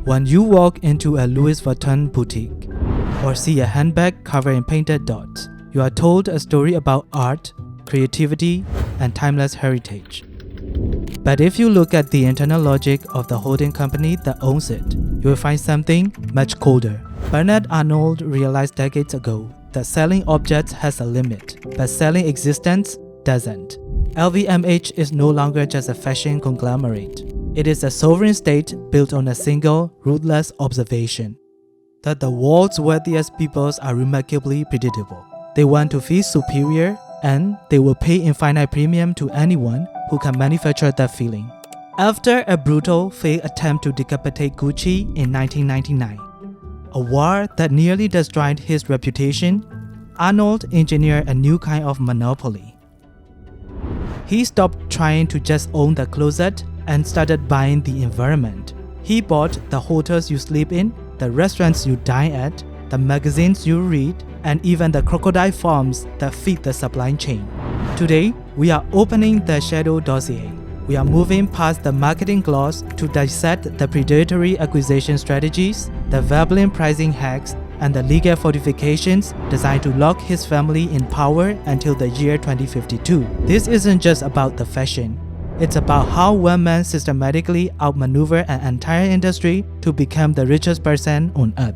When you walk into a Louis Vuitton boutique or see a handbag covered in painted dots, you are told a story about art, creativity, and timeless heritage. But if you look at the internal logic of the holding company that owns it, you will find something much colder. Bernard Arnault realized decades ago that selling objects has a limit, but selling existence doesn't. LVMH is no longer just a fashion conglomerate. It is a sovereign state built on a single, ruthless observation: that the world's wealthiest peoples are remarkably predictable. They want to feel superior, and they will pay infinite premium to anyone who can manufacture that feeling. After a brutal, failed attempt to decapitate Gucci in 1999, a war that nearly destroyed his reputation, Arnault engineered a new kind of monopoly. He stopped trying to just own the closet and started buying the environment. He bought the hotels you sleep in, the restaurants you dine at, the magazines you read, and even the crocodile farms that feed the supply chain. Today, we are opening the shadow dossier. We are moving past the marketing gloss to dissect the predatory acquisition strategies, the Veblen pricing hacks, and the legal fortifications designed to lock his family in power until the year 2052. This isn't just about the fashion. It's about how one man systematically outmaneuvered an entire industry to become the richest person on earth.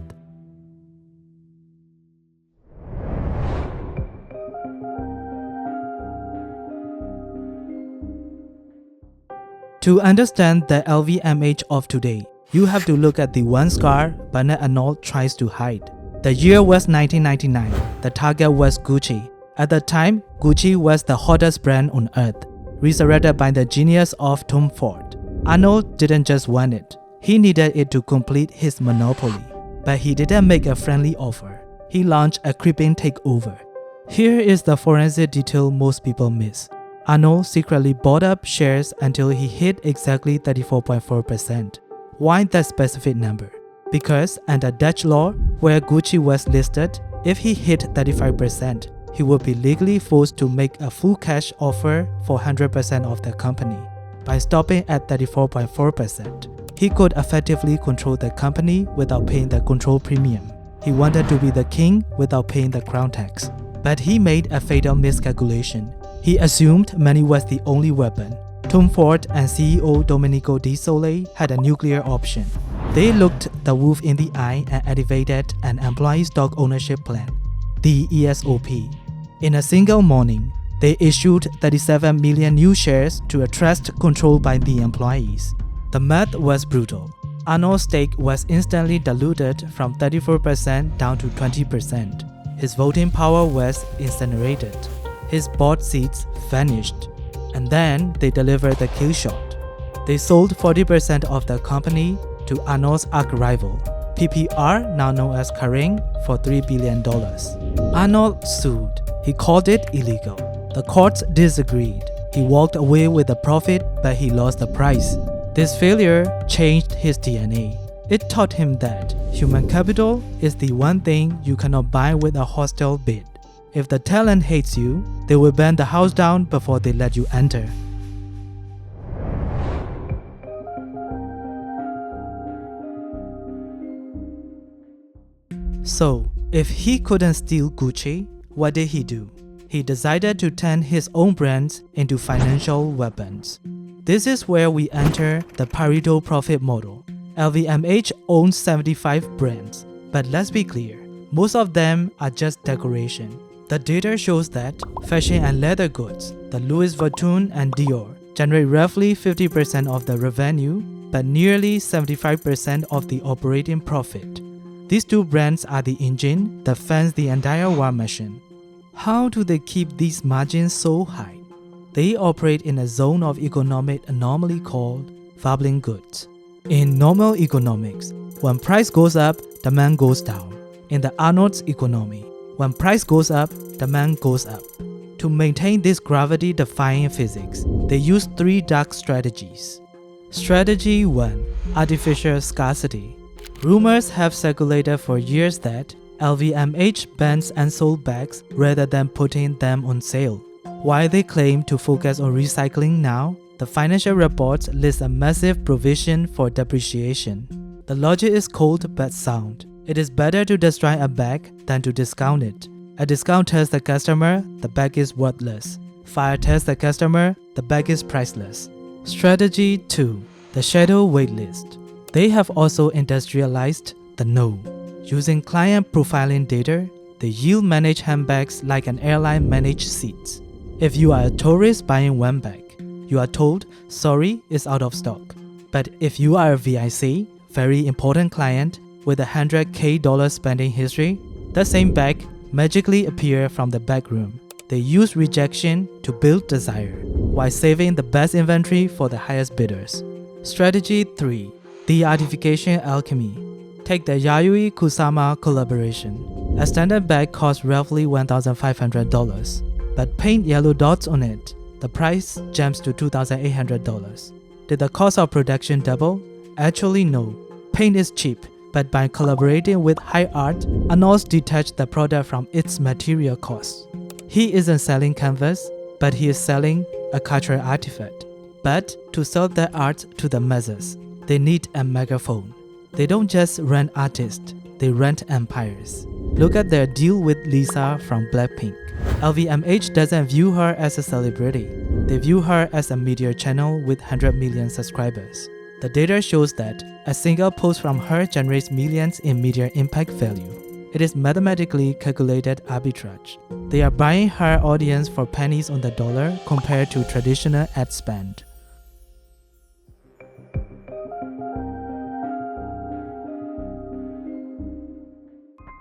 To understand the LVMH of today, you have to look at the one scar Bernard Arnault tries to hide. The year was 1999. The target was Gucci. At the time, Gucci was the hottest brand on earth, resurrected by the genius of Tom Ford. Arnault didn't just want it. He needed it to complete his monopoly. But he didn't make a friendly offer. He launched a creeping takeover. Here is the forensic detail most people miss. Arnault secretly bought up shares until he hit exactly 34.4%. Why that specific number? Because under Dutch law, where Gucci was listed, if he hit 35%, he would be legally forced to make a full cash offer for 100% of the company. By stopping at 34.4%, he could effectively control the company without paying the control premium. He wanted to be the king without paying the crown tax. But he made a fatal miscalculation. He assumed money was the only weapon. Tom Ford and CEO Domenico De Sole had a nuclear option. They looked the wolf in the eye and activated an employee stock ownership plan, the ESOP. In a single morning, they issued 37 million new shares to a trust controlled by the employees. The math was brutal. Arnault's stake was instantly diluted from 34% down to 20%. His voting power was incinerated. His board seats vanished. And then they delivered the kill shot. They sold 40% of the company to Arnault's arch-rival, PPR, now known as Kering, for $3 billion. Arnault sued. He called it illegal. The courts disagreed. He walked away with the profit, but he lost the prize. This failure changed his DNA. It taught him that human capital is the one thing you cannot buy with a hostile bid. If the talent hates you, they will burn the house down before they let you enter. So, if he couldn't steal Gucci, what did he do? He decided to turn his own brands into financial weapons. This is where we enter the Pareto profit model. LVMH owns 75 brands, but let's be clear, most of them are just decoration. The data shows that fashion and leather goods, the Louis Vuitton and Dior, generate roughly 50% of the revenue, but nearly 75% of the operating profit. These two brands are the engine that fans the entire war machine. How do they keep these margins so high? They operate in a zone of economic anomaly called Veblen goods. In normal economics, when price goes up, demand goes down. In the Arnault's economy, when price goes up, demand goes up. To maintain this gravity-defying physics, they use three dark strategies. Strategy 1. Artificial scarcity. Rumors have circulated for years that LVMH bans unsold bags rather than putting them on sale. While they claim to focus on recycling now, the financial reports list a massive provision for depreciation. The logic is cold but sound. It is better to destroy a bag than to discount it. A discount tells the customer the bag is worthless. Fire tells the customer the bag is priceless. Strategy 2. The shadow waitlist. They have also industrialized the no. Using client profiling data, they yield manage handbags like an airline manage seats. If you are a tourist buying one bag, you are told, sorry, it's out of stock. But if you are a VIC, very important client, with a $100K spending history, the same bag magically appear from the back room. They use rejection to build desire, while saving the best inventory for the highest bidders. Strategy 3. The artification alchemy. Take the Yayoi Kusama collaboration. A standard bag costs roughly $1,500, but paint yellow dots on it. The price jumps to $2,800. Did the cost of production double? Actually no. Paint is cheap, but by collaborating with high art, Arnault detached the product from its material costs. He isn't selling canvas, but he is selling a cultural artifact. But to sell that art to the masses, they need a megaphone. They don't just rent artists, they rent empires. Look at their deal with Lisa from Blackpink. LVMH doesn't view her as a celebrity. They view her as a media channel with 100 million subscribers. The data shows that a single post from her generates millions in media impact value. It is mathematically calculated arbitrage. They are buying her audience for pennies on the dollar compared to traditional ad spend.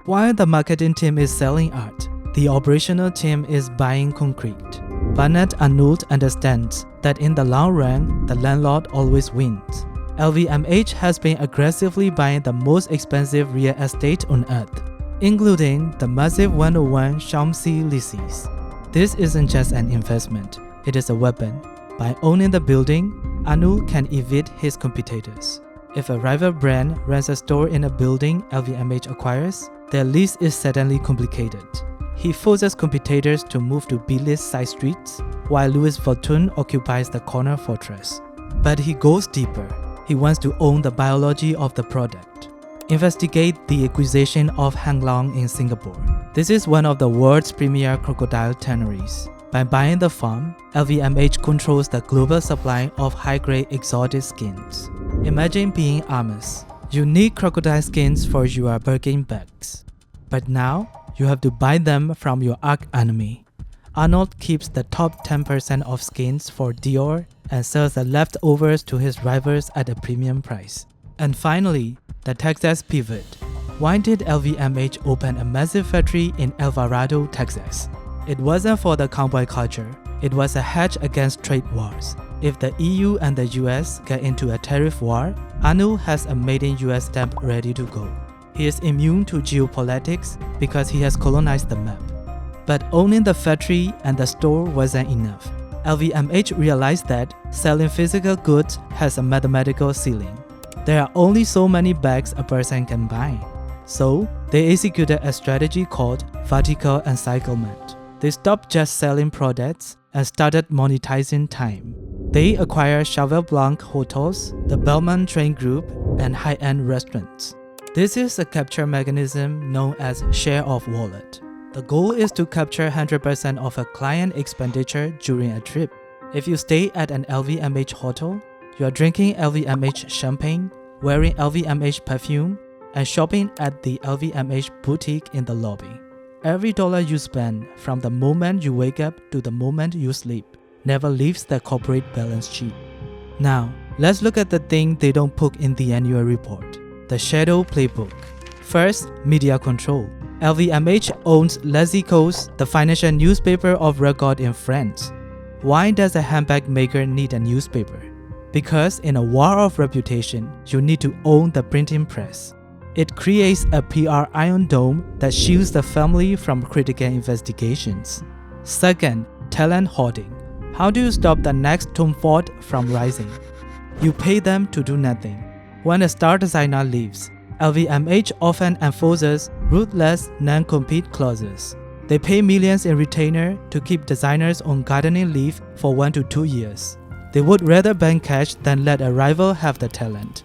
While the marketing team is selling art, the operational team is buying concrete. Bernard Arnault understands that in the long run, the landlord always wins. LVMH has been aggressively buying the most expensive real estate on earth, including the massive 101 Champs-Élysées. This isn't just an investment, it is a weapon. By owning the building, Arnault can evade his competitors. If a rival brand rents a store in a building LVMH acquires, their lease is suddenly complicated. He forces competitors to move to B-list side streets, while Louis Vuitton occupies the corner fortress. But he goes deeper. He wants to own the biology of the product. Investigate the acquisition of Hang Lung in Singapore. This is one of the world's premier crocodile tanneries. By buying the farm, LVMH controls the global supply of high-grade exotic skins. Imagine being Amos. You need crocodile skins for your Birkin bags. But now, you have to buy them from your arch enemy. Arnault keeps the top 10% of skins for Dior and sells the leftovers to his rivals at a premium price. And finally, the Texas pivot. Why did LVMH open a massive factory in El Dorado, Texas? It wasn't for the cowboy culture. It was a hedge against trade wars. If the EU and the US get into a tariff war, Arnault has a made in US stamp ready to go. He is immune to geopolitics because he has colonized the map. But owning the factory and the store wasn't enough. LVMH realized that selling physical goods has a mathematical ceiling. There are only so many bags a person can buy. So, they executed a strategy called vertical encirclement. They stopped just selling products and started monetizing time. They acquired Cheval Blanc hotels, the Bellman train group, and high-end restaurants. This is a capture mechanism known as share of wallet. The goal is to capture 100% of a client expenditure during a trip. If you stay at an LVMH hotel, you are drinking LVMH champagne, wearing LVMH perfume, and shopping at the LVMH boutique in the lobby. Every dollar you spend, from the moment you wake up to the moment you sleep, never leaves the corporate balance sheet. Now, let's look at the thing they don't put in the annual report. The shadow playbook. First, media control. LVMH owns Les Echos, the financial newspaper of record in France. Why does a handbag maker need a newspaper? Because in a war of reputation, you need to own the printing press. It creates a PR iron dome that shields the family from critical investigations. Second, talent hoarding. How do you stop the next Tom Ford from rising? You pay them to do nothing. When a star designer leaves, LVMH often enforces ruthless non-compete clauses. They pay millions in retainer to keep designers on gardening leave for 1 to 2 years. They would rather bank cash than let a rival have the talent.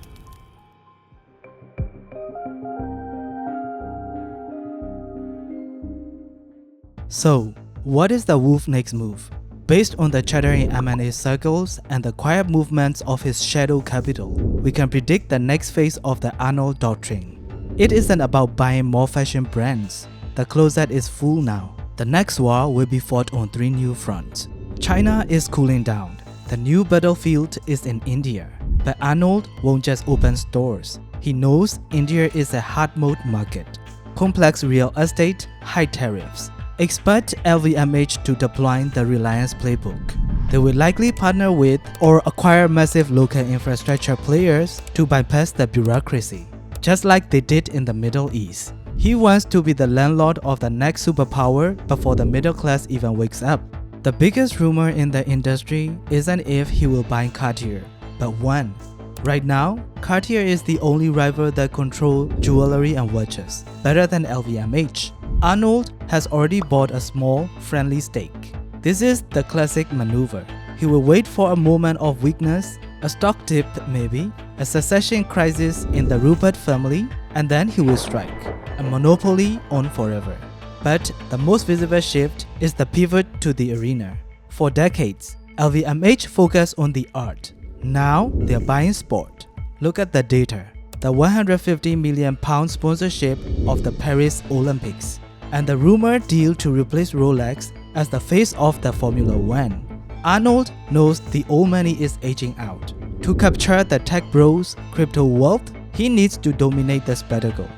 So, what is the wolf next move? Based on the chatter in M&A circles and the quiet movements of his shadow capital, we can predict the next phase of the Arnault doctrine. It isn't about buying more fashion brands. The closet is full now. The next war will be fought on 3 new fronts. China is cooling down. The new battlefield is in India. But Arnault won't just open stores. He knows India is a hard mode market. Complex real estate, high tariffs. Expect LVMH to deploy the Reliance playbook. They will likely partner with or acquire massive local infrastructure players to bypass the bureaucracy, just like they did in the Middle East. He wants to be the landlord of the next superpower before the middle class even wakes up. The biggest rumor in the industry isn't if he will buy Cartier, but when. Right now, Cartier is the only rival that controls jewelry and watches, better than LVMH. Arnault has already bought a small, friendly stake. This is the classic maneuver. He will wait for a moment of weakness, a stock dip maybe, a succession crisis in the Rupert family, and then he will strike. A monopoly on forever. But the most visible shift is the pivot to the arena. For decades, LVMH focused on the art. Now, they're buying sport. Look at the data. The £150 million sponsorship of the Paris Olympics, and the rumored deal to replace Rolex as the face of the Formula One. Arnault knows the old money is aging out. To capture the tech bros' crypto wealth, he needs to dominate the spectacle.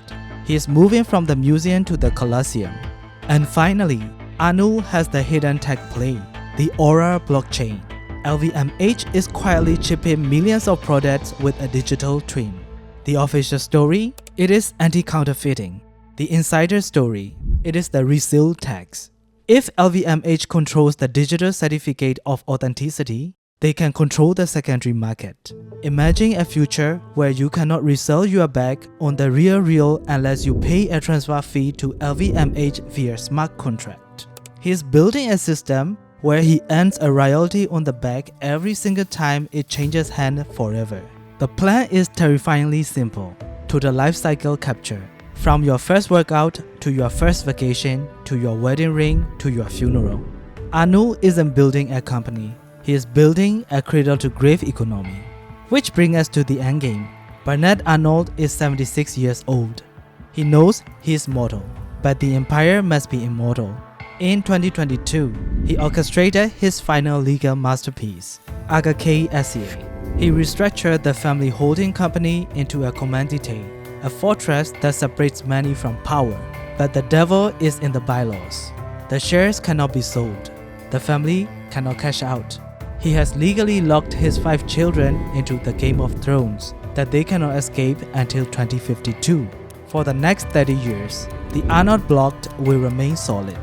He is moving from the museum to the Colosseum. And finally, Arnault has the hidden tech play, the Aura blockchain. LVMH is quietly shipping millions of products with a digital twin. The official story, it is anti-counterfeiting. The insider story, it is the resale tax. If LVMH controls the digital certificate of authenticity, they can control the secondary market. Imagine a future where you cannot resell your bag on the real unless you pay a transfer fee to LVMH via smart contract. He is building a system where he earns a royalty on the bag every single time it changes hand forever. The plan is terrifyingly simple. Total life cycle capture. From your first workout, to your first vacation, to your wedding ring, to your funeral. Arnault isn't building a company. He is building a cradle-to-grave economy. Which brings us to the endgame. Bernard Arnault is 76 years old. He knows he is mortal, but the empire must be immortal. In 2022, he orchestrated his final legal masterpiece, Agake SCA. He restructured the family holding company into a commandite, a fortress that separates money from power. But the devil is in the bylaws. The shares cannot be sold. The family cannot cash out. He has legally locked his 5 children into the Game of Thrones that they cannot escape until 2052. For the next 30 years, the Arnault block will remain solid.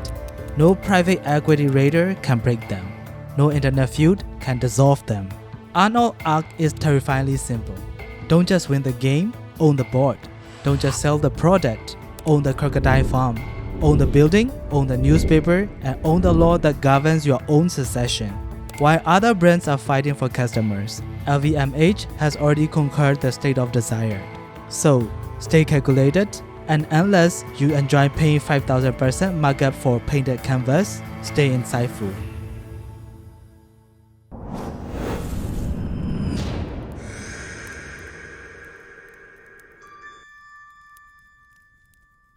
No private equity raider can break them. No internet feud can dissolve them. Arnault's arc is terrifyingly simple. Don't just win the game, own the board. Don't just sell the product, own the crocodile farm. Own the building, own the newspaper, and own the law that governs your own succession. While other brands are fighting for customers, LVMH has already conquered the state of desire. So, stay calculated, and unless you enjoy paying 5,000% markup for painted canvas, stay insightful.